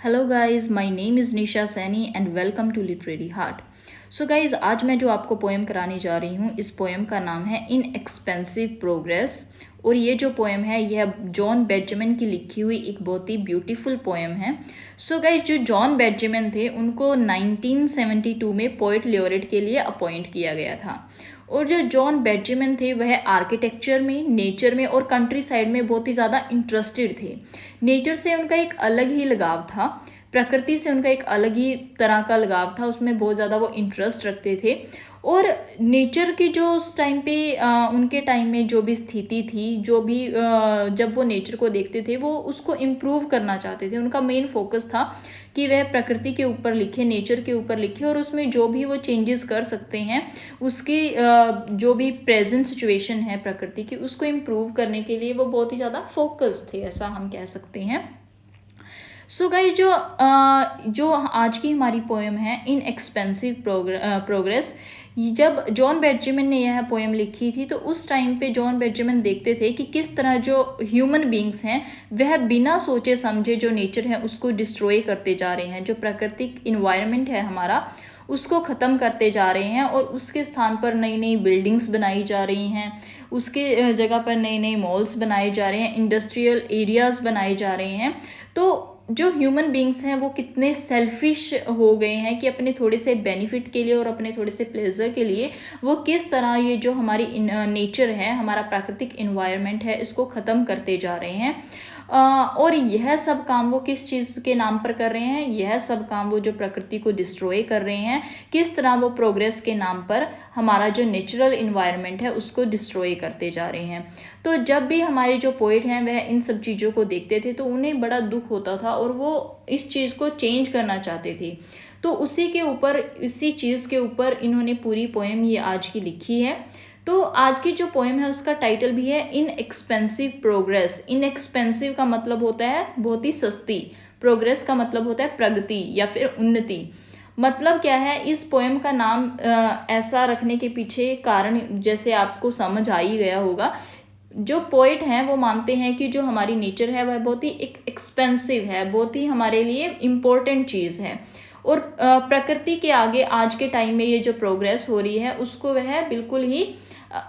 Hello guys, my name is Nisha Saini and welcome to literary heart. So guys, आज मैं जो आपको पोएम कराने जा रही हूँ, इस पोएम का नाम है इनएक्सपेंसिव प्रोग्रेस। और ये जो पोएम है यह जॉन बेंजामिन की लिखी हुई एक बहुत ही ब्यूटीफुल पोएम है। सो गाइस, जो जॉन बेंजामिन थे उनको 1972 में पोएट लॉरेट के लिए अपॉइंट किया गया था। और जो जॉन बेंजामिन थे वह आर्किटेक्चर में, नेचर में और कंट्री साइड में बहुत ही ज़्यादा इंटरेस्टेड थे। नेचर से उनका एक अलग ही लगाव था, प्रकृति से उनका एक अलग ही तरह का लगाव था, उसमें बहुत ज़्यादा वो इंटरेस्ट रखते थे। और नेचर की जो उस टाइम पे उनके टाइम में जो भी स्थिति थी, जो भी जब वो नेचर को देखते थे वो उसको इम्प्रूव करना चाहते थे। उनका मेन फोकस था कि वह प्रकृति के ऊपर लिखे, नेचर के ऊपर लिखे और उसमें जो भी वो चेंजेस कर सकते हैं, उसकी जो भी प्रेजेंट सिचुएशन है प्रकृति की, उसको इम्प्रूव करने के लिए वो बहुत ही ज़्यादा फोकस थे, ऐसा हम कह सकते हैं। सो गाइस, जो आज की हमारी पोएम है इनएक्सपेंसिव प्रोग्रेस, जब जॉन बेंजामिन ने यह पोएम लिखी थी तो उस टाइम पे जॉन बेंजामिन देखते थे कि किस तरह जो ह्यूमन बींग्स हैं वह बिना सोचे समझे जो नेचर है उसको डिस्ट्रॉय करते जा रहे हैं, जो प्राकृतिक इन्वायरमेंट है हमारा उसको ख़त्म करते जा रहे हैं और उसके स्थान पर नई नई बिल्डिंग्स बनाई जा रही हैं, उसके जगह पर नए नए मॉल्स बनाए जा रहे हैं, इंडस्ट्रियल एरियाज़ बनाए जा रहे हैं। तो जो ह्यूमन बींग्स हैं वो कितने सेल्फिश हो गए हैं कि अपने थोड़े से बेनिफिट के लिए और अपने थोड़े से प्लेजर के लिए वो किस तरह ये जो हमारी नेचर है, हमारा प्राकृतिक इन्वायरमेंट है, इसको ख़त्म करते जा रहे हैं। और यह सब काम वो किस चीज़ के नाम पर कर रहे हैं? यह सब काम वो जो प्रकृति को डिस्ट्रॉय कर रहे हैं, किस तरह वो प्रोग्रेस के नाम पर हमारा जो नेचुरल इन्वायरमेंट है उसको डिस्ट्रॉय करते जा रहे हैं। तो जब भी हमारे जो पोइट हैं वह इन सब चीज़ों को देखते थे तो उन्हें बड़ा दुख होता था और वो इस चीज़ को चेंज करना चाहते थे। तो उसी के ऊपर, इसी चीज़ के ऊपर इन्होंने पूरी पोएम ये आज की लिखी है। तो आज की जो पोएम है उसका टाइटल भी है इनएक्सपेंसिव प्रोग्रेस। इनएक्सपेंसिव का मतलब होता है बहुत ही सस्ती, प्रोग्रेस का मतलब होता है प्रगति या फिर उन्नति। मतलब क्या है, इस पोएम का नाम ऐसा रखने के पीछे कारण जैसे आपको समझ आ ही गया होगा। जो पोइट हैं वो मानते हैं कि जो हमारी नेचर है वह बहुत ही एक्सपेंसिव है, बहुत ही हमारे लिए इम्पोर्टेंट चीज़ है। और प्रकृति के आगे आज के टाइम में ये जो प्रोग्रेस हो रही है उसको वह बिल्कुल ही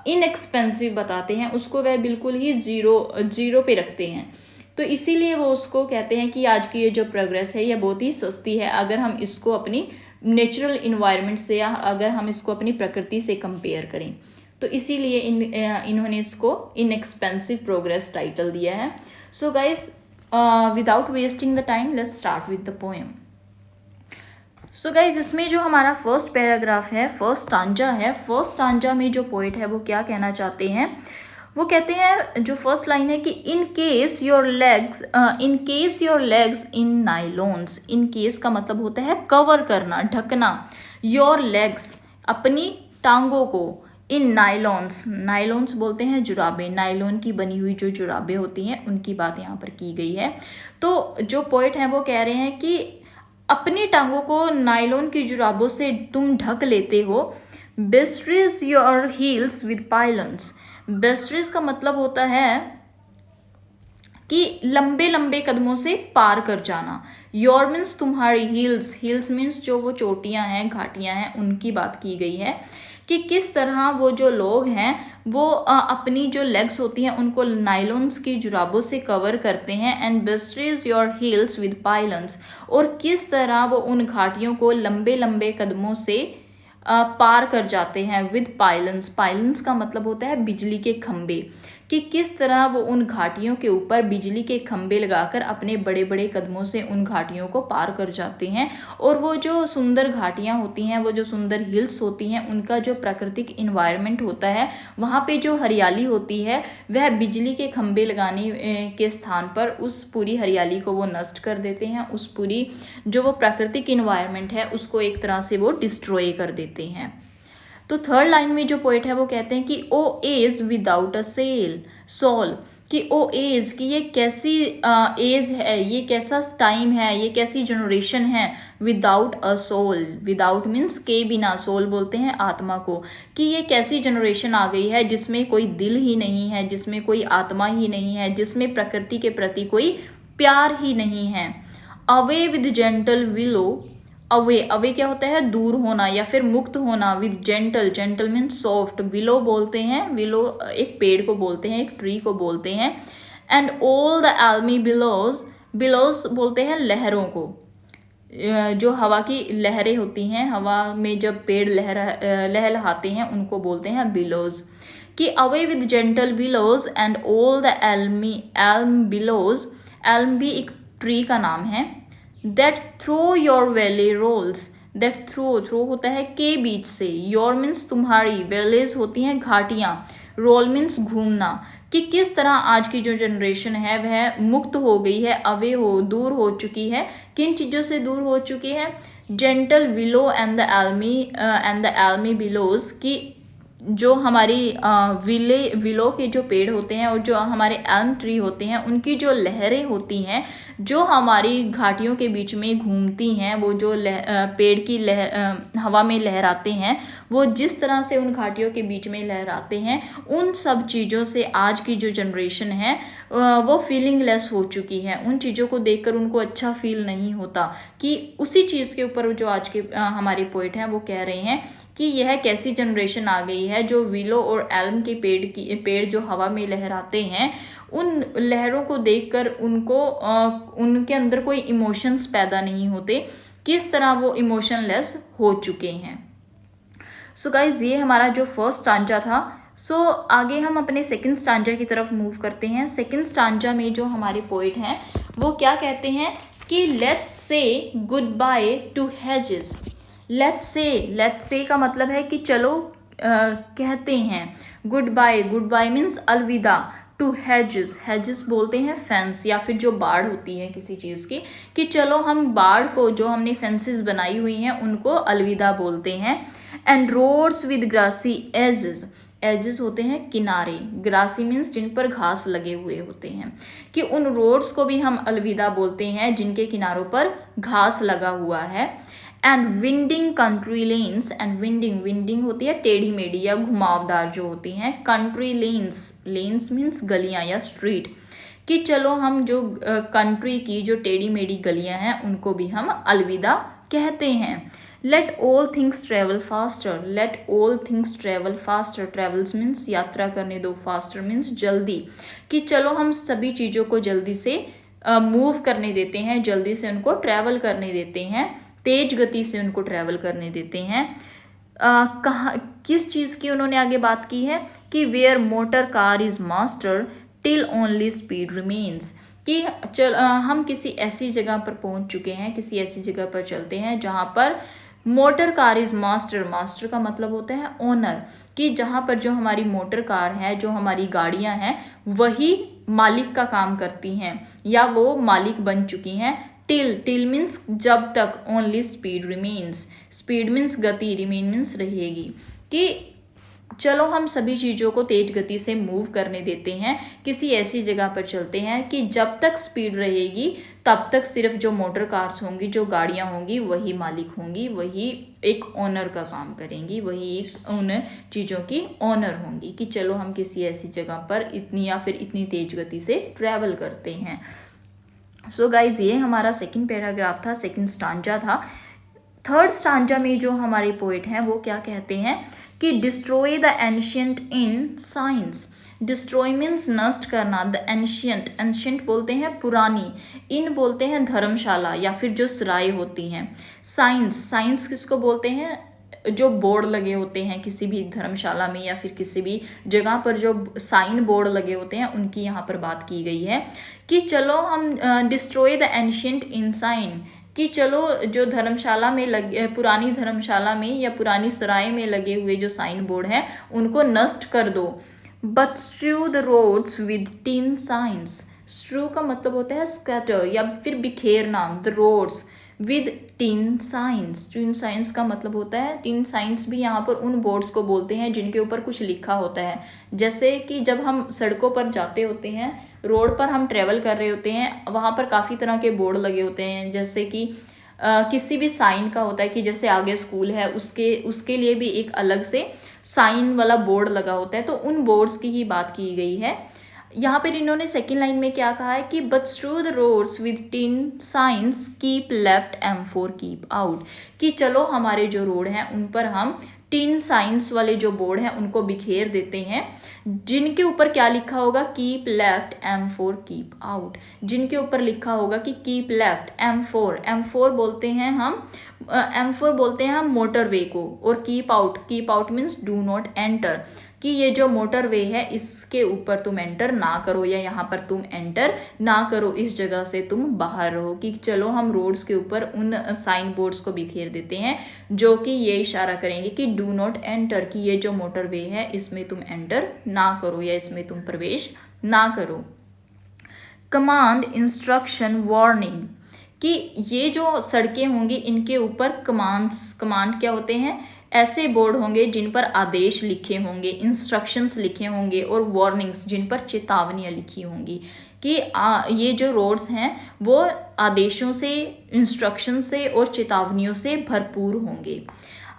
इनएक्सपेंसिव बताते हैं, उसको वह बिल्कुल ही जीरो पे रखते हैं। तो इसीलिए वो उसको कहते हैं कि आज की ये जो प्रोग्रेस है ये बहुत ही सस्ती है अगर हम इसको अपनी नेचुरल इन्वायरमेंट से या अगर हम इसको अपनी प्रकृति से कंपेयर करें। तो इसीलिए इन्होंने इसको इनएक्सपेंसिव प्रोग्रेस टाइटल दिया है। So guys, without wasting the time let's start with the poem. So guys, इसमें जो हमारा फर्स्ट पैराग्राफ है, फर्स्ट स्टांजा है, फर्स्ट स्टांजा में जो पोइट है वो क्या कहना चाहते हैं, वो कहते हैं, जो फर्स्ट लाइन है कि in case your legs in nylons. In case का मतलब होता है कवर करना, ढकना। योर लेग्स, अपनी टांगों को, इन नाइलॉन्स, नाइलॉन्स बोलते हैं जुराबे, नाइलॉन की बनी हुई जो जुराबे होती हैं उनकी बात यहाँ पर की गई है। तो जो पोइट हैं वो कह रहे हैं कि अपनी टांगों को नायलॉन की जुराबों से तुम ढक लेते हो। बेस्ट्रीज योर हील्स विद पाइलन्स। बेस्ट्रीज का मतलब होता है कि लंबे लंबे कदमों से पार कर जाना। योर मीन्स तुम्हारी, हील्स, हील्स मीन्स जो वो चोटियां हैं, घाटियां हैं, उनकी बात की गई है कि किस तरह वो जो लोग हैं वो अपनी जो लेग्स होती हैं उनको नाइलॉन्स की जुराबों से कवर करते हैं। एंड बेस्ट्रीज योर हील्स विद पाइलन्स, और किस तरह वो उन घाटियों को लंबे लंबे कदमों से पार कर जाते हैं विद पाइलन्स। पाइलन्स का मतलब होता है बिजली के खंबे, कि किस तरह वो उन घाटियों के ऊपर बिजली के खंबे लगाकर अपने बड़े बड़े कदमों से उन घाटियों को पार कर जाते हैं। और वो जो सुंदर घाटियाँ होती हैं, वो जो सुंदर हिल्स होती हैं, उनका जो प्राकृतिक इन्वायरमेंट होता है, वहाँ पे जो हरियाली होती है वह बिजली के खंबे लगाने के स्थान पर उस पूरी हरियाली को वो नष्ट कर देते हैं। उस पूरी जो वो प्राकृतिक इन्वायरमेंट है उसको एक तरह से वो डिस्ट्रॉय कर देते हैं। तो थर्ड लाइन में जो पोइट है वो कहते हैं कि ओ एज विदाउट अ सोल, कि ओ एज, कि ये कैसी एज है, ये कैसा टाइम है, ये कैसी जनरेशन है without a soul. Without means के बिना, सोल बोलते हैं आत्मा को, कि ये कैसी जनरेशन आ गई है जिसमें कोई दिल ही नहीं है, जिसमें कोई आत्मा ही नहीं है, जिसमें प्रकृति के प्रति कोई प्यार ही नहीं है। Away with gentle willow, away, away क्या होता है, दूर होना या फिर मुक्त होना, with gentle, gentle means soft, willow बोलते हैं, विलो एक पेड़ को बोलते हैं, एक ट्री को बोलते हैं, and all the elmy billows, billows बोलते हैं लहरों को, जो हवा की लहरें होती हैं, हवा में जब पेड़ लहलहाते हैं उनको बोलते हैं बिलोज। कि away with gentle billows and all the elm billows, elm भी एक ट्री का नाम है, that through your valley rolls, that through होता है के बीच से, योर मीन्स तुम्हारी, वैलीज होती हैं घाटियाँ, रोल मीन्स घूमना, कि किस तरह आज की जो जनरेशन है वह मुक्त हो गई है, अवे हो, दूर हो चुकी है, किन चीज़ों से दूर हो चुकी है, gentle willow and the elmy billows, की जो हमारी विलो के जो पेड़ होते हैं और जो हमारे एल्म ट्री होते हैं उनकी जो लहरें होती हैं, जो हमारी घाटियों के बीच में घूमती हैं, वो जो पेड़ की हवा में लहराते हैं, वो जिस तरह से उन घाटियों के बीच में लहराते हैं, उन सब चीज़ों से आज की जो जनरेशन है वो फीलिंग लेस हो चुकी है। उन चीज़ों को देखकर उनको अच्छा फील नहीं होता, कि उसी चीज़ के ऊपर जो आज के हमारे पोइट हैं वो कह रहे हैं कि यह कैसी जनरेशन आ गई है जो विलो और एल्म के पेड़ जो हवा में लहराते हैं, उन लहरों को देखकर उनको उनके अंदर कोई इमोशंस पैदा नहीं होते, किस तरह वो इमोशनलेस हो चुके हैं। सो गाइज, ये हमारा जो फर्स्ट स्टांजा था। सो आगे हम अपने सेकंड स्टांजा की तरफ मूव करते हैं। सेकंड स्टांजा में जो हमारे पोइट हैं वो क्या कहते हैं कि let's say good by two hedges. Let's say का मतलब है कि चलो कहते हैं, गुड बाय मीन्स अलविदा, टू हेजेस बोलते हैं फेंस या फिर जो बाड़ होती है किसी चीज़ की, कि चलो हम बाड़ को, जो हमने फेंसेस बनाई हुई हैं उनको अलविदा बोलते हैं। And roads with grassy edges होते हैं किनारे, ग्रासी मीन्स जिन पर घास लगे हुए होते हैं, कि उन रोड्स को भी हम अलविदा बोलते हैं जिनके किनारों पर घास लगा हुआ है। And winding country lens, and winding होती है टेढ़ी मेढ़ी या घुमावदार जो होती हैं, कंट्री लेन्स मीन्स गलियां या स्ट्रीट, कि चलो हम जो कंट्री की जो टेढ़ी मेढ़ी गलियां हैं उनको भी हम अलविदा कहते हैं। Let all things travel faster, travels means यात्रा करने दो, फास्टर मीन्स जल्दी, कि चलो हम सभी चीज़ों को जल्दी से मूव करने देते हैं, जल्दी से उनको ट्रैवल करने देते हैं, तेज गति से उनको ट्रैवल करने देते हैं। कहाँ, किस चीज़ की उन्होंने आगे बात की है कि where motor car is master till only speed remains, कि हम किसी ऐसी जगह पर पहुंच चुके हैं, किसी ऐसी जगह पर चलते हैं जहां पर मोटर कार इज मास्टर का मतलब होता है ओनर, कि जहां पर जो हमारी मोटर कार है, जो हमारी गाड़ियां हैं, वही मालिक का काम करती हैं या वो मालिक बन चुकी हैं। टिल मीन्स जब तक, ओनली स्पीड मीन्स गति, रिमेन मीन्स रहेगी, कि चलो हम सभी चीज़ों को तेज गति से मूव करने देते हैं, किसी ऐसी जगह पर चलते हैं कि जब तक स्पीड रहेगी तब तक सिर्फ जो मोटर कार्स होंगी, जो गाड़ियां होंगी, वही मालिक होंगी, वही एक ओनर का काम करेंगी, वही एक उन चीज़ों की ओनर होंगी, कि चलो हम किसी ऐसी जगह पर इतनी या फिर इतनी तेज गति से ट्रैवल करते हैं। सो गाइज, ये हमारा सेकंड पैराग्राफ था, सेकंड स्टांजा था। थर्ड स्टांजा में जो हमारे पोइट हैं वो क्या कहते हैं कि destroy the ancient in science. Destroy means नष्ट करना, द एंशियंट बोलते हैं पुरानी, इन बोलते हैं धर्मशाला या फिर जो सराय होती हैं। साइंस किसको बोलते हैं, जो बोर्ड लगे होते हैं किसी भी धर्मशाला में या फिर किसी भी जगह पर जो साइन बोर्ड लगे होते हैं, उनकी यहाँ पर बात की गई है कि चलो हम destroy the ancient inn sign, कि चलो जो धर्मशाला में लगे, पुरानी धर्मशाला में या पुरानी सराय में लगे हुए जो साइन बोर्ड हैं उनको नष्ट कर दो। But strew the roads with tin signs, strew का मतलब होता है स्कैटर या फिर बिखेरना, the roads with tin signs का मतलब होता है, टिन साइंस भी यहाँ पर उन बोर्ड्स को बोलते हैं जिनके ऊपर कुछ लिखा होता है। जैसे कि जब हम सड़कों पर जाते होते हैं, रोड पर हम ट्रेवल कर रहे होते हैं, वहाँ पर काफ़ी तरह के बोर्ड लगे होते हैं, जैसे कि किसी भी साइन का होता है कि जैसे आगे स्कूल है उसके लिए भी एक अलग से साइन वाला बोर्ड लगा होता है, तो उन बोर्ड्स की ही बात की गई है। यहाँ पर इन्होंने सेकेंड लाइन में क्या कहा है कि but through the roads with tin signs keep left M4 keep out, कि चलो हमारे जो रोड हैं उन पर हम टिन साइंस वाले जो बोर्ड हैं उनको बिखेर देते हैं, जिनके ऊपर क्या लिखा होगा, keep left M4 keep out, जिनके ऊपर लिखा होगा कि कीप लेफ्ट M4 बोलते हैं हम मोटरवे को, और keep out means do not enter, कि ये जो मोटरवे है इसके ऊपर तुम एंटर ना करो, या यहाँ पर तुम एंटर ना करो, इस जगह से तुम बाहर रहो। कि चलो हम रोड्स के ऊपर उन साइन बोर्ड्स को बिखेर देते हैं जो कि ये इशारा करेंगे कि डू नॉट एंटर, कि ये जो मोटरवे है इसमें तुम एंटर ना करो या इसमें तुम प्रवेश ना करो। कमांड, इंस्ट्रक्शन, वार्निंग, कि ये जो सड़कें होंगी इनके ऊपर कमांड क्या होते हैं, ऐसे बोर्ड होंगे जिन पर आदेश लिखे होंगे, इंस्ट्रक्शंस लिखे होंगे, और वार्निंग्स जिन पर चेतावनियाँ लिखी होंगी, कि ये जो रोड्स हैं वो आदेशों से, इंस्ट्रक्शन से और चेतावनियों से भरपूर होंगे।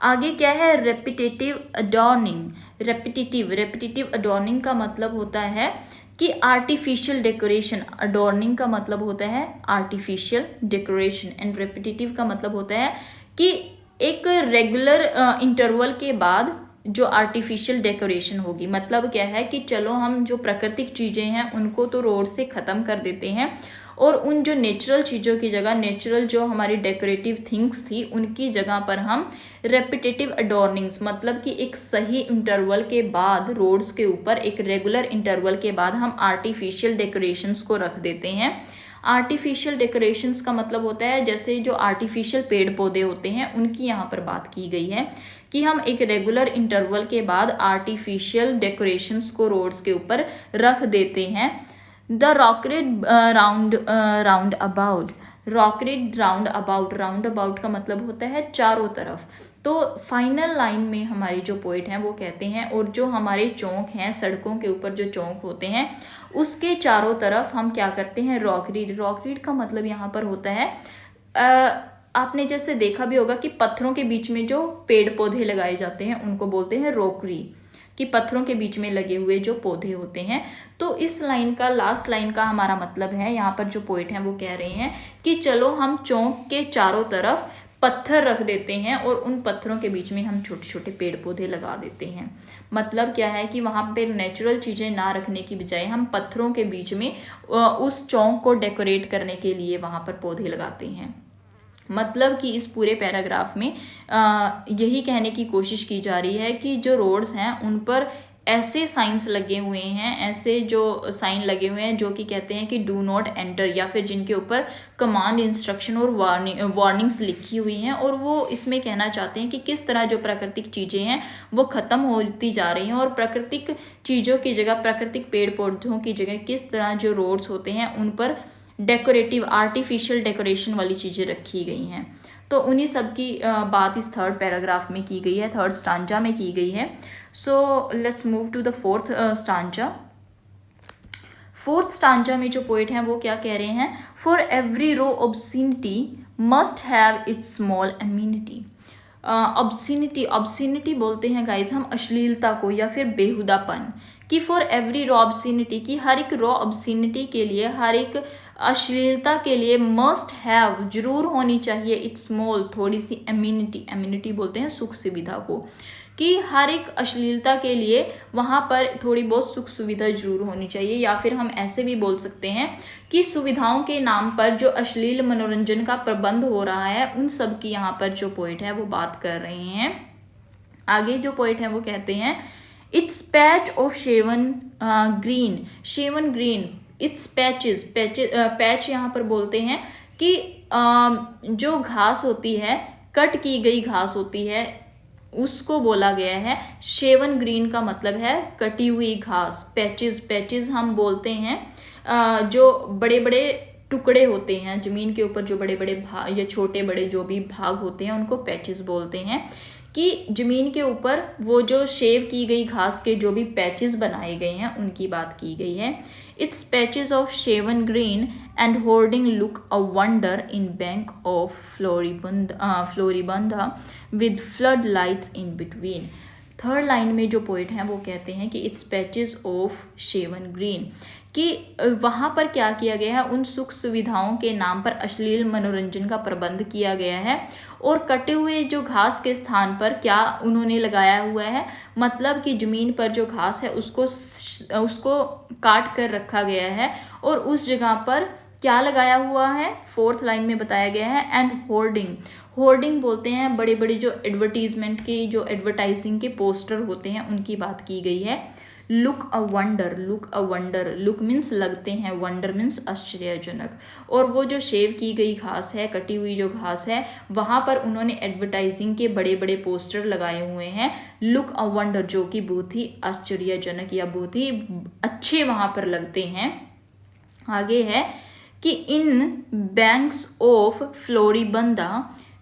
आगे क्या है, रेपिटेटिव अडॉर्निंग। रेपिटेटिव अडॉर्निंग का मतलब होता है कि आर्टिफिशियल डेकोरेशन। अडॉर्निंग का मतलब होता है आर्टिफिशियल डेकोरेशन, एंड रेपिटेटिव का मतलब होता है कि एक रेगुलर इंटरवल के बाद जो आर्टिफिशियल डेकोरेशन होगी। मतलब क्या है कि चलो हम जो प्राकृतिक चीज़ें हैं उनको तो रोड से ख़त्म कर देते हैं, और उन जो नेचुरल चीज़ों की जगह, नेचुरल जो हमारी डेकोरेटिव थिंग्स थी उनकी जगह पर हम रेपिटेटिव अडॉर्निंग्स, मतलब कि एक सही इंटरवल के बाद रोड्स के ऊपर एक रेगुलर इंटरवल के बाद हम आर्टिफिशियल डेकोरेशंस को रख देते हैं। आर्टिफिशियल डेकोरेशंस का मतलब होता है जैसे जो आर्टिफिशियल पेड़ पौधे होते हैं उनकी यहाँ पर बात की गई है, कि हम एक रेगुलर इंटरवल के बाद आर्टिफिशियल डेकोरेशंस को रोड्स के ऊपर रख देते हैं। The rocket round about. Round about का मतलब होता है चारों तरफ। तो फाइनल लाइन में हमारी जो पोइट हैं वो कहते हैं, और जो हमारे चौक हैं, सड़कों के ऊपर जो चौक होते हैं उसके चारों तरफ हम क्या करते हैं, रॉकरीड का मतलब यहाँ पर होता है, आपने जैसे देखा भी होगा कि पत्थरों के बीच में जो पेड़ पौधे लगाए जाते हैं उनको बोलते हैं रॉकरी, कि पत्थरों के बीच में लगे हुए जो पौधे होते हैं। तो इस लाइन का, लास्ट लाइन का हमारा मतलब है, यहाँ पर जो पोइट हैं वो कह रहे हैं कि चलो हम चौक के चारों तरफ पत्थर रख देते हैं और उन पत्थरों के बीच में हम छोटे छोटे पेड़ पौधे लगा देते हैं। मतलब क्या है कि वहाँ पे नेचुरल चीज़ें ना रखने की बजाय हम पत्थरों के बीच में उस चौक को डेकोरेट करने के लिए वहाँ पर पौधे लगाते हैं। मतलब कि इस पूरे पैराग्राफ में यही कहने की कोशिश की जा रही है कि जो रोड्स हैं उन पर ऐसे साइंस लगे हुए हैं, ऐसे जो साइन लगे हुए हैं जो कि कहते हैं कि डू नॉट एंटर, या फिर जिनके ऊपर कमांड, इंस्ट्रक्शन और वार्निंग्स लिखी हुई हैं, और वो इसमें कहना चाहते हैं कि किस तरह जो प्राकृतिक चीज़ें हैं वो ख़त्म होती जा रही हैं, और प्राकृतिक चीज़ों की जगह, प्राकृतिक पेड़ पौधों की जगह किस तरह जो रोड्स होते हैं उन पर डेकोरेटिव, आर्टिफिशियल डेकोरेशन वाली चीज़ें रखी गई हैं। तो उन्हीं सब की बात इस थर्ड पैराग्राफ में की गई है, थर्ड स्टांजा में की गई है। So let's move to the fourth stanza. Fourth stanza में जो पोइट हैं वो क्या कह रहे हैं, for every row obscenity must have its small amenity. Obscenity बोलते हैं गाइज हम अश्लीलता को या फिर बेहुदापन, कि फॉर एवरी रो ऑब्सिनिटी, की हर एक रो ऑब्सिनिटी के लिए, हर एक अश्लीलता के लिए मस्ट हैव जरूर होनी चाहिए इट्स स्मॉल, थोड़ी सी एमिनिटी बोलते हैं सुख सुविधा को, कि हर एक अश्लीलता के लिए वहाँ पर थोड़ी बहुत सुख सुविधा जरूर होनी चाहिए। या फिर हम ऐसे भी बोल सकते हैं कि सुविधाओं के नाम पर जो अश्लील मनोरंजन का प्रबंध हो रहा है उन सब की यहाँ पर जो पोइट है वो बात कर रहे हैं। आगे जो पोइट है वो कहते हैं it's patch of shaven green, it's patch यहाँ पर बोलते हैं कि जो घास होती है, कट की गई घास होती है, उसको बोला गया है शेवन ग्रीन का मतलब है कटी हुई घास। पैचेस हम बोलते हैं जो बड़े बड़े टुकड़े होते हैं जमीन के ऊपर, जो बड़े बड़े भाग या छोटे बड़े जो भी भाग होते हैं उनको पैचेस बोलते हैं, कि जमीन के ऊपर वो जो शेव की गई घास के जो भी पैचेस बनाए गए हैं उनकी बात की गई है। Its patches of shaven green and hoarding look a wonder in bank of floribunda with flood lights in between. Third line में जो पोइट हैं वो कहते हैं कि its patches of shaven green, कि वहाँ पर क्या किया गया है, उन सुख सुविधाओं के नाम पर अश्लील मनोरंजन का प्रबंध किया गया है। और कटे हुए जो घास के स्थान पर क्या उन्होंने लगाया हुआ है, मतलब कि जमीन पर जो घास है उसको काट कर रखा गया है और उस जगह पर क्या लगाया हुआ है, 4th लाइन में बताया गया है। एंड होर्डिंग, होर्डिंग बोलते हैं बड़े बड़े जो एडवर्टीजमेंट के, जो एडवर्टाइजिंग के पोस्टर होते हैं उनकी बात की गई है। Look a wonder, look a wonder, look means लगते हैं, वंडर मीन्स आश्चर्यजनक। और वो जो शेव की गई घास है, कटी हुई जो घास है, वहाँ पर उन्होंने एडवर्टाइजिंग के बड़े बड़े पोस्टर लगाए हुए हैं, लुक अ वंडर, जो कि बहुत ही आश्चर्यजनक या बहुत ही अच्छे वहाँ पर लगते हैं। आगे है कि इन बैंक्स ऑफ फ्लोरिबंदा,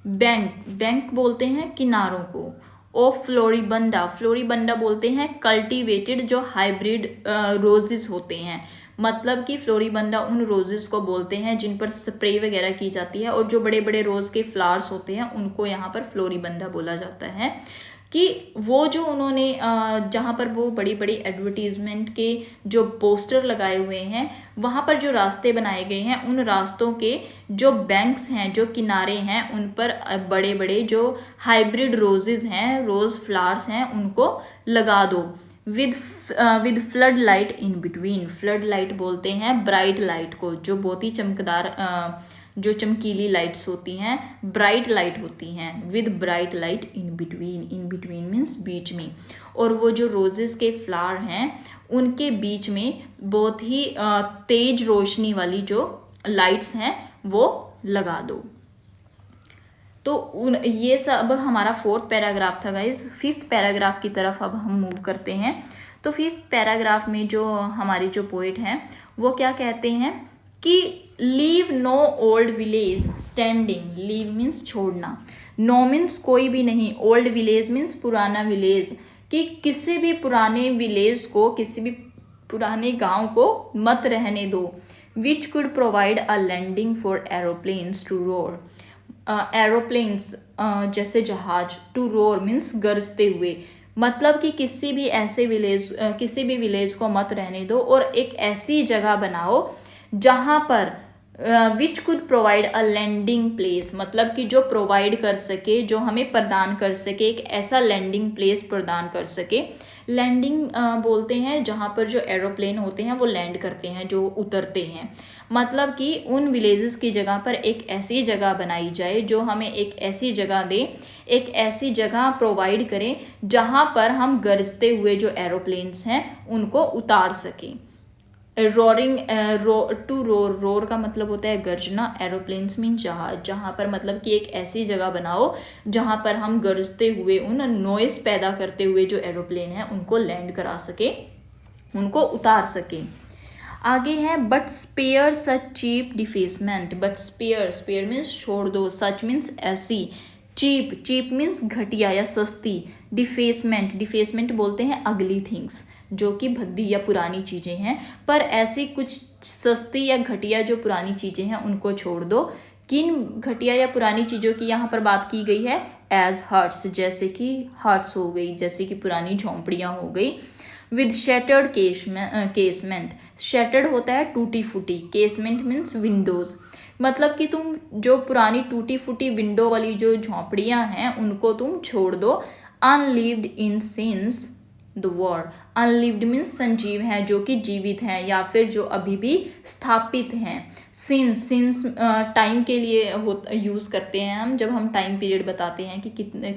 बैंक बोलते हैं किनारों को, ऑफ फ्लोरिबंदा, फ्लोरिबंदा बोलते हैं कल्टीवेटेड जो हाइब्रिड रोजेस होते हैं, मतलब कि फ्लोरिबंदा उन रोजेस को बोलते हैं जिन पर स्प्रे वगैरह की जाती है, और जो बड़े बड़े रोज के फ्लावर्स होते हैं उनको यहाँ पर फ्लोरिबंदा बोला जाता है। कि वो जो उन्होंने जहाँ पर वो बड़ी बड़ी एडवर्टीजमेंट के जो पोस्टर लगाए हुए हैं, वहाँ पर जो रास्ते बनाए गए हैं, उन रास्तों के जो बैंक्स हैं, जो किनारे हैं, उन पर बड़े बड़े जो हाइब्रिड रोजेज हैं, रोज फ्लावर्स हैं, उनको लगा दो with flood light in between. Flood light बोलते हैं ब्राइट लाइट को, जो बहुत ही चमकदार जो चमकीली लाइट्स होती हैं, ब्राइट लाइट होती हैं, with bright light in between, in between means बीच में। और वो जो रोजेस के फ्लावर हैं उनके बीच में बहुत ही तेज रोशनी वाली जो लाइट्स हैं वो लगा दो। तो ये सब हमारा 4th पैराग्राफ था गाइज। 5th पैराग्राफ की तरफ अब हम मूव करते हैं। तो 5th पैराग्राफ में जो हमारी जो पोइट हैं वो क्या कहते हैं कि leave no old village standing, leave means छोड़ना, नो मीन्स कोई भी नहीं, ओल्ड विलेज मीन्स पुराना विलेज, कि किसी भी पुराने विलेज को, किसी भी पुराने गांव को मत रहने दो। Which could provide a landing for aeroplanes to roar, aeroplanes जैसे जहाज, टू रोर मीन्स गरजते हुए, मतलब कि किसी भी ऐसे विलेज, किसी भी विलेज को मत रहने दो और एक ऐसी जगह बनाओ जहाँ पर which could provide a landing place, मतलब कि जो प्रोवाइड कर सके, जो हमें प्रदान कर सके, एक ऐसा लैंडिंग प्लेस प्रदान कर सके। लैंडिंग बोलते हैं जहाँ पर जो एरोप्लेन होते हैं वो लैंड करते हैं, जो उतरते हैं, मतलब कि उन विलेजेस की जगह पर एक ऐसी जगह बनाई जाए जो हमें एक ऐसी जगह दे, एक ऐसी जगह प्रोवाइड करें जहाँ पर हम गरजते हुए जो एरोप्लेन्स हैं उनको उतार सकें। रोरिंग, टू रोर, रोर का मतलब होता है गरजना, एरोप्लेन्स मीन जहाज, जहाँ पर मतलब कि एक ऐसी जगह बनाओ जहाँ पर हम गरजते हुए, उन नॉइस पैदा करते हुए जो एरोप्लेन है उनको लैंड करा सके, उनको उतार सके। आगे है but spare such cheap defacement, but spare, spare means छोड़ दो, सच मीन्स ऐसी, चीप, चीप मीन्स घटिया या सस्ती, डिफेसमेंट, डिफेसमेंट बोलते हैं अगली थिंग्स, जो कि भद्दी या पुरानी चीज़ें हैं, पर ऐसी कुछ सस्ती या घटिया जो पुरानी चीज़ें हैं उनको छोड़ दो। किन घटिया या पुरानी चीज़ों की यहाँ पर बात की गई है, एज हर्ट्स, जैसे कि हर्ट्स हो गई, जैसे कि पुरानी झोंपड़ियाँ हो गई। विद शैटर्ड केसमेंट, शैटर्ड होता है टूटी फूटी, केसमेंट मीन्स विंडोज़, मतलब कि तुम जो पुरानी टूटी फूटी विंडो वाली जो झोंपड़ियाँ हैं उनको तुम छोड़ दो। Unlived in since the war, unlived means संजीव हैं, जो कि जीवित हैं या फिर जो अभी भी स्थापित हैं। सिंस, सिंस टाइम के लिए यूज़ करते हैं हम, जब हम टाइम पीरियड बताते हैं कि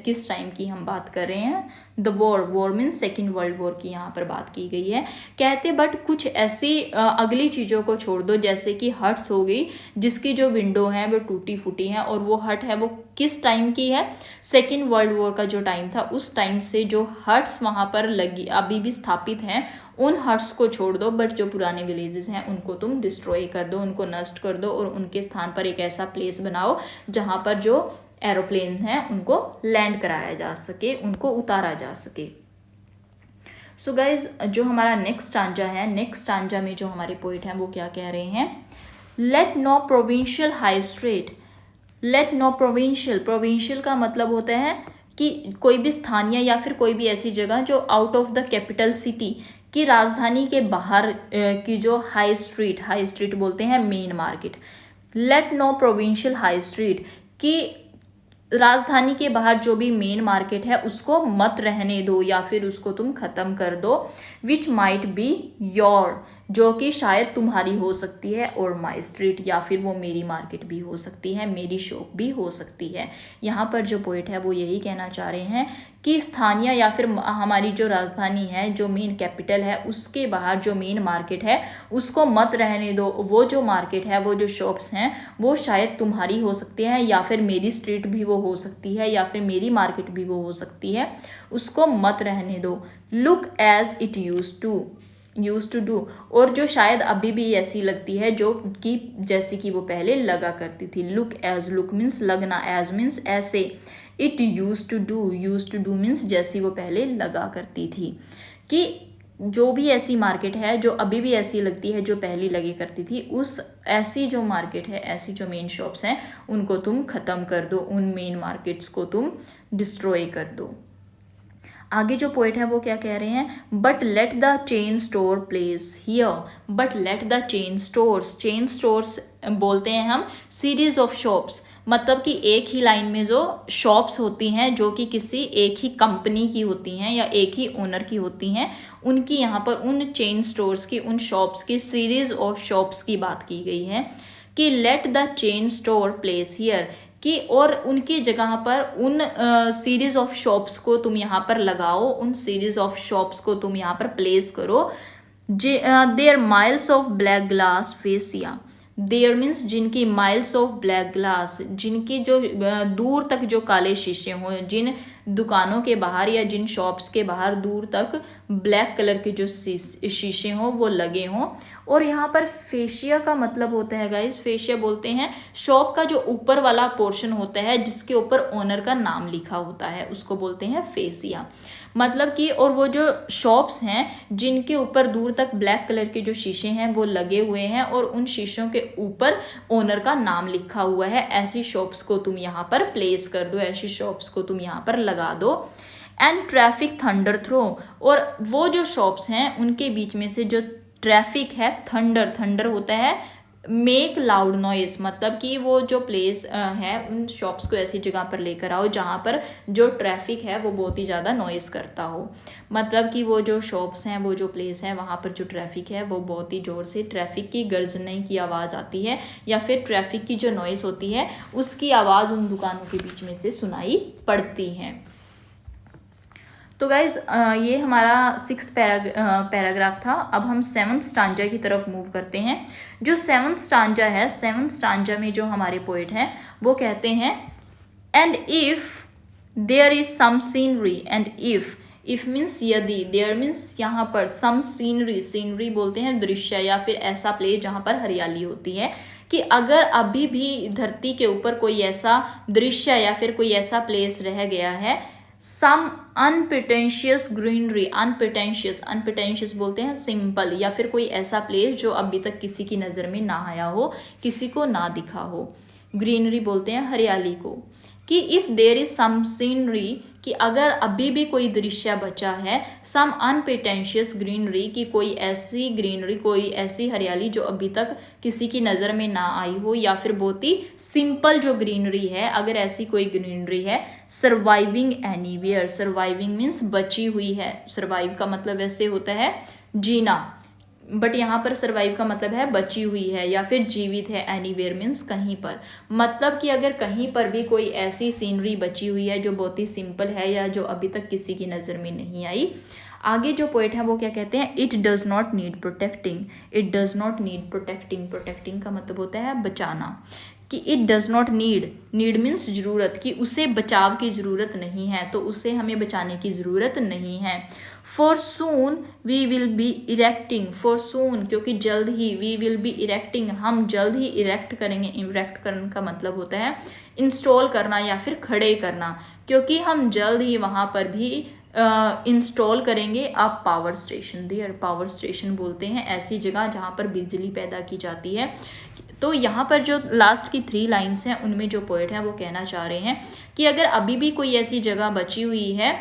किस टाइम की हम बात कर रहे हैं। The war, war means 2nd world war की यहाँ पर बात की गई है। कहते बट कुछ ऐसी अगली चीज़ों को छोड़ दो, जैसे कि हट्स हो गई जिसकी जो विंडो है वो टूटी फूटी है, और वो हट है वो किस टाइम की है, 2nd वर्ल्ड वॉर का जो टाइम था उस टाइम से जो हट्स वहाँ पर लगी अभी भी स्थापित हैं, उन हट्स को छोड़ दो। बट जो पुराने विलेजेस हैं उनको तुम डिस्ट्रॉय कर दो, उनको नष्ट कर दो, और उनके स्थान पर एक ऐसा प्लेस बनाओ जहाँ पर जो एरोप्लेन हैं उनको लैंड कराया जा सके, उनको उतारा जा सके। सो गाइज, जो हमारा नेक्स्ट स्टांजा है, नेक्स्ट स्टांजा में जो हमारे पोइट हैं वो क्या कह रहे हैं, let no provincial high street, let no provincial, provincial का मतलब होता है कि कोई भी स्थानीय या फिर कोई भी ऐसी जगह जो out of the capital city, कि राजधानी के बाहर की जो हाई स्ट्रीट बोलते हैं main market, let no provincial high street, कि राजधानी के बाहर जो भी मेन मार्केट है उसको मत रहने दो या फिर उसको तुम खत्म कर दो, विच माइट बी योर, जो कि शायद तुम्हारी हो सकती है, और माई स्ट्रीट, या फिर वो मेरी मार्केट भी हो सकती है, मेरी शॉप भी हो सकती है। यहाँ पर जो पोइट है वो यही कहना चाह रहे हैं कि स्थानीय या फिर हमारी जो राजधानी है, जो मेन कैपिटल है, उसके बाहर जो मेन मार्केट है उसको मत रहने दो। वो जो मार्केट है, वो जो शॉप्स हैं, वो शायद तुम्हारी हो सकती हैं, या फिर मेरी स्ट्रीट भी वो हो सकती है, या फिर मेरी मार्केट भी वो हो सकती है, उसको मत रहने दो। Look as it use to do, और जो शायद अभी भी ऐसी लगती है जो कि जैसी कि वो पहले लगा करती थी। लुक मीन्स लगना, एज मीन्स ऐसे, it use to do means जैसी वो पहले लगा करती थी, कि जो भी ऐसी मार्केट है जो अभी भी ऐसी लगती है जो पहले लगे करती थी, उस ऐसी जो मार्केट है, ऐसी जो मेन शॉप्स हैं, उनको तुम ख़त्म कर दो, उन मेन मार्केट्स को तुम डिस्ट्रॉय कर दो। आगे जो पोइट है वो क्या कह रहे हैं, but let the chain store place here, but let the chain stores बोलते हैं हम सीरीज ऑफ शॉप्स, मतलब कि एक ही लाइन में जो शॉप्स होती हैं जो कि किसी एक ही कंपनी की होती हैं या एक ही ओनर की होती हैं, उनकी यहाँ पर उन चेन स्टोर्स की, उन शॉप्स की, सीरीज ऑफ शॉप्स की बात की गई है कि let the chain store place here, कि और उनकी जगह पर उन सीरीज ऑफ शॉप्स को तुम यहाँ पर लगाओ, उन सीरीज ऑफ शॉप्स को तुम यहाँ पर प्लेस करो। Their miles of black glass fascia, their means जिनकी, माइल्स ऑफ ब्लैक ग्लास, जिनकी जो दूर तक जो काले शीशे हों, जिन दुकानों के बाहर या जिन शॉप्स के बाहर दूर तक ब्लैक कलर के जो शीशे हों वो लगे हों। और यहाँ पर फेशिया का मतलब होता है गाइस, फेशिया बोलते हैं शॉप का जो ऊपर वाला पोर्शन होता है जिसके ऊपर ओनर का नाम लिखा होता है, उसको बोलते हैं फेसिया। मतलब कि और वो जो शॉप्स हैं जिनके ऊपर दूर तक ब्लैक कलर के जो शीशे हैं वो लगे हुए हैं और उन शीशों के ऊपर ओनर का नाम लिखा हुआ है, ऐसी शॉप्स को तुम यहाँ पर प्लेस कर दो, ऐसी शॉप्स को तुम यहाँ पर लगा दो। एंड ट्रैफिक थंडर थ्रो, और वो जो शॉप्स हैं उनके बीच में से जो ट्रैफिक है, थंडर होता है मेक लाउड नॉइस, मतलब कि वो जो प्लेस है उन शॉप्स को ऐसी जगह पर लेकर आओ जहाँ पर जो ट्रैफिक है वो बहुत ही ज़्यादा नॉइस करता हो। मतलब कि वो जो शॉप्स हैं, वो जो प्लेस है, वहाँ पर जो ट्रैफिक है वो बहुत ही ज़ोर से ट्रैफिक की गर्जने की आवाज़ आती है, या फिर ट्रैफिक की जो नॉइस होती है उसकी आवाज़ उन दुकानों के बीच में से सुनाई पड़ती है। तो गाइज़ ये हमारा 6th पैराग्राफ था। अब हम 7th स्टांजा की तरफ मूव करते हैं। जो 7th स्टांजा है, 7th स्टांजा में जो हमारे पोइट हैं वो कहते हैं and if there is some scenery, and if means यदि, देयर मीन्स यहाँ पर सम सीनरी बोलते हैं दृश्य या फिर ऐसा प्लेस जहाँ पर हरियाली होती है, कि अगर अभी भी धरती के ऊपर कोई ऐसा दृश्य या फिर कोई ऐसा प्लेस रह गया है, सम अनप्रिटेंशियस ग्रीनरी, अनप्रिटेंशियस बोलते हैं सिंपल, या फिर कोई ऐसा प्लेस जो अभी तक किसी की नज़र में ना आया हो, किसी को ना दिखा हो। ग्रीनरी बोलते हैं हरियाली को। कि if there is some scenery, कि अगर अभी भी कोई दृश्य बचा है, सम अनप्रिटेंशियस ग्रीनरी, की कोई ऐसी ग्रीनरी, कोई ऐसी हरियाली जो अभी तक किसी की नज़र में ना आई हो, या फिर बहुत ही सिंपल जो ग्रीनरी है, अगर ऐसी कोई ग्रीनरी है, सर्वाइविंग एनीवेयर, सर्वाइविंग मीन्स बची हुई है, सर्वाइव का मतलब ऐसे होता है जीना, बट यहाँ पर सर्वाइव का मतलब है बची हुई है या फिर जीवित है, एनीवेयर मीन्स कहीं पर, मतलब कि अगर कहीं पर भी कोई ऐसी सीनरी बची हुई है जो बहुत ही सिंपल है या जो अभी तक किसी की नज़र में नहीं आई। आगे जो पोइट है वो क्या कहते हैं, it does not need protecting, it does not need protecting, protecting का मतलब होता है बचाना, कि it does not need means ज़रूरत, कि उसे बचाव की ज़रूरत नहीं है, तो उसे हमें बचाने की ज़रूरत नहीं है। For soon we will be erecting, for soon क्योंकि जल्द ही, वी विल बी इरेक्टिंग हम जल्द ही इरेक्ट करेंगे, इरेक्ट करने का मतलब होता है इंस्टॉल करना या फिर खड़े करना, क्योंकि हम जल्द ही वहाँ पर भी इंस्टॉल करेंगे आप power station, their power station बोलते हैं ऐसी जगह जहाँ पर बिजली पैदा की जाती है। तो यहाँ पर जो लास्ट की 3 लाइन्स हैं उनमें जो पोइट है वो कहना चाह रहे हैं कि अगर अभी भी कोई ऐसी जगह बची हुई है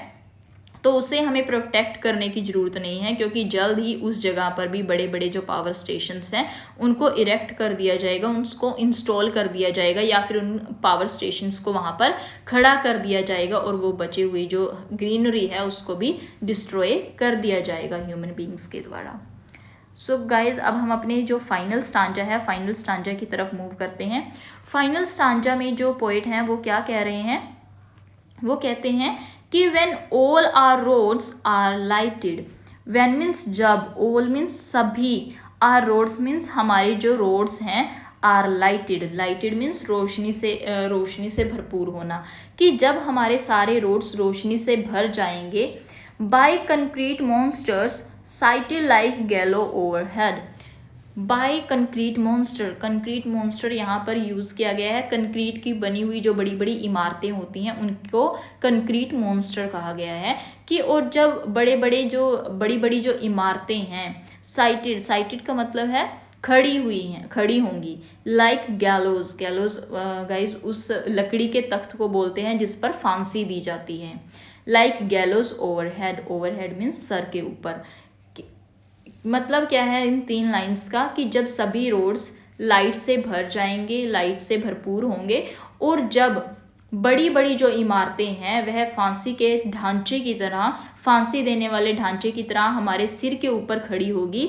तो उसे हमें प्रोटेक्ट करने की ज़रूरत नहीं है, क्योंकि जल्द ही उस जगह पर भी बड़े बड़े जो पावर स्टेशंस हैं उनको इरेक्ट कर दिया जाएगा, उनको इंस्टॉल कर दिया जाएगा, या फिर उन पावर स्टेशंस को वहाँ पर खड़ा कर दिया जाएगा और वो बचे हुई जो ग्रीनरी है उसको भी डिस्ट्रॉय कर दिया जाएगा ह्यूमन बींग्स के द्वारा। सो गाइज, अब हम अपने जो फाइनल स्टांजा है, फाइनल स्टांजा की तरफ मूव करते हैं। फाइनल स्टांजा में जो पोएट हैं वो क्या कह रहे हैं, वो कहते हैं कि when all our roads are lighted, when means जब, ऑल मीन्स सभी, आर रोड्स मीन्स हमारी जो रोड्स हैं, आर लाइटेड, लाइटेड मीन्स रोशनी से भरपूर होना, कि जब हमारे सारे रोड्स रोशनी से भर जाएंगे, by concrete monsters sighted like gallow overhead, by concrete monster, concrete monster यहाँ पर यूज़ किया गया है, कंक्रीट की बनी हुई जो बड़ी बड़ी इमारतें होती हैं उनको कंक्रीट मॉन्स्टर कहा गया है। कि और जब बड़ी बड़ी जो इमारतें हैं, साइटेड, साइटेड का मतलब है खड़ी हुई हैं, खड़ी होंगी, लाइक गैलोज, गैलोज गाइज उस लकड़ी के तख्त को बोलते हैं जिस पर फांसी दी जाती है, like गैलोज overhead, overhead means sir के ऊपर। मतलब क्या है इन 3 लाइंस का, कि जब सभी रोड्स लाइट से भर जाएंगे, लाइट से भरपूर होंगे, और जब बड़ी बड़ी जो इमारतें हैं वह फांसी के ढांचे की तरह, फांसी देने वाले ढांचे की तरह हमारे सिर के ऊपर खड़ी होगी।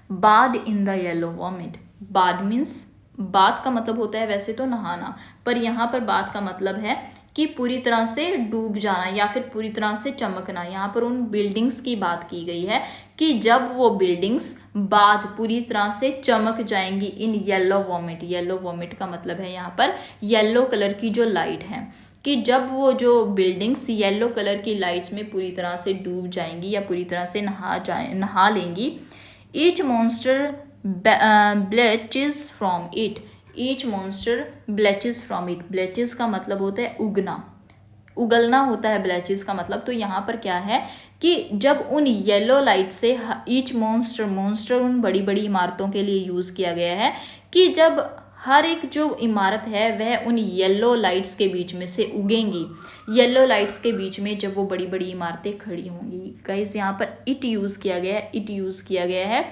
बाद इन द येलो वॉमिट, बाद मीन्स, बाद का मतलब होता है वैसे तो नहाना, पर यहाँ पर बाद का मतलब है कि पूरी तरह से डूब जाना या फिर पूरी तरह से चमकना। यहाँ पर उन बिल्डिंग्स की बात की गई है कि जब वो बिल्डिंग्स बाद पूरी तरह से चमक जाएंगी in yellow vomit, yellow vomit का मतलब है यहाँ पर येलो कलर की जो लाइट है, कि जब वो जो बिल्डिंग्स येलो कलर की लाइट्स में पूरी तरह से डूब जाएंगी या पूरी तरह से नहा लेंगी। Each monster bleaches from it, each monster bleaches from it, bleaches का मतलब होता है उगना, उगलना होता है ब्लेचेस का मतलब। तो यहाँ पर क्या है कि जब उन येलो लाइट से, ईच मॉन्स्टर, मॉन्स्टर उन बड़ी बड़ी इमारतों के लिए यूज़ किया गया है, कि जब हर एक जो इमारत है वह उन येलो लाइट्स के बीच में से उगेंगी, येलो लाइट्स के बीच में जब वो बड़ी बड़ी इमारतें खड़ी होंगी। गाइस यहाँ पर इट यूज़ किया गया है, इट यूज़ किया गया है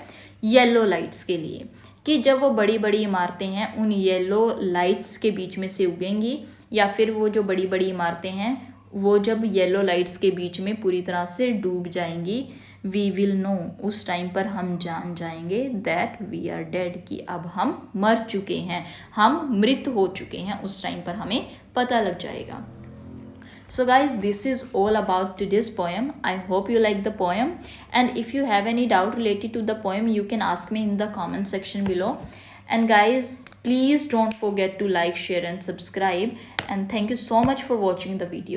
येलो लाइट्स के लिए, कि जब वो बड़ी बड़ी इमारतें हैं उन येलो लाइट्स के बीच में से उगेंगी, या फिर वो जो बड़ी बड़ी इमारतें हैं वो जब येलो लाइट्स के बीच में पूरी तरह से डूब जाएंगी, वी विल नो, उस टाइम पर हम जान जाएंगे, दैट वी आर डेड, कि अब हम मर चुके हैं, हम मृत हो चुके हैं, उस टाइम पर हमें पता लग जाएगा। So guys, this is all about today's poem. I hope you like the poem, and if you have any doubt related to the poem you can ask me in the comment section below. And guys, please don't forget to like, share and subscribe, and thank you so much for watching the video.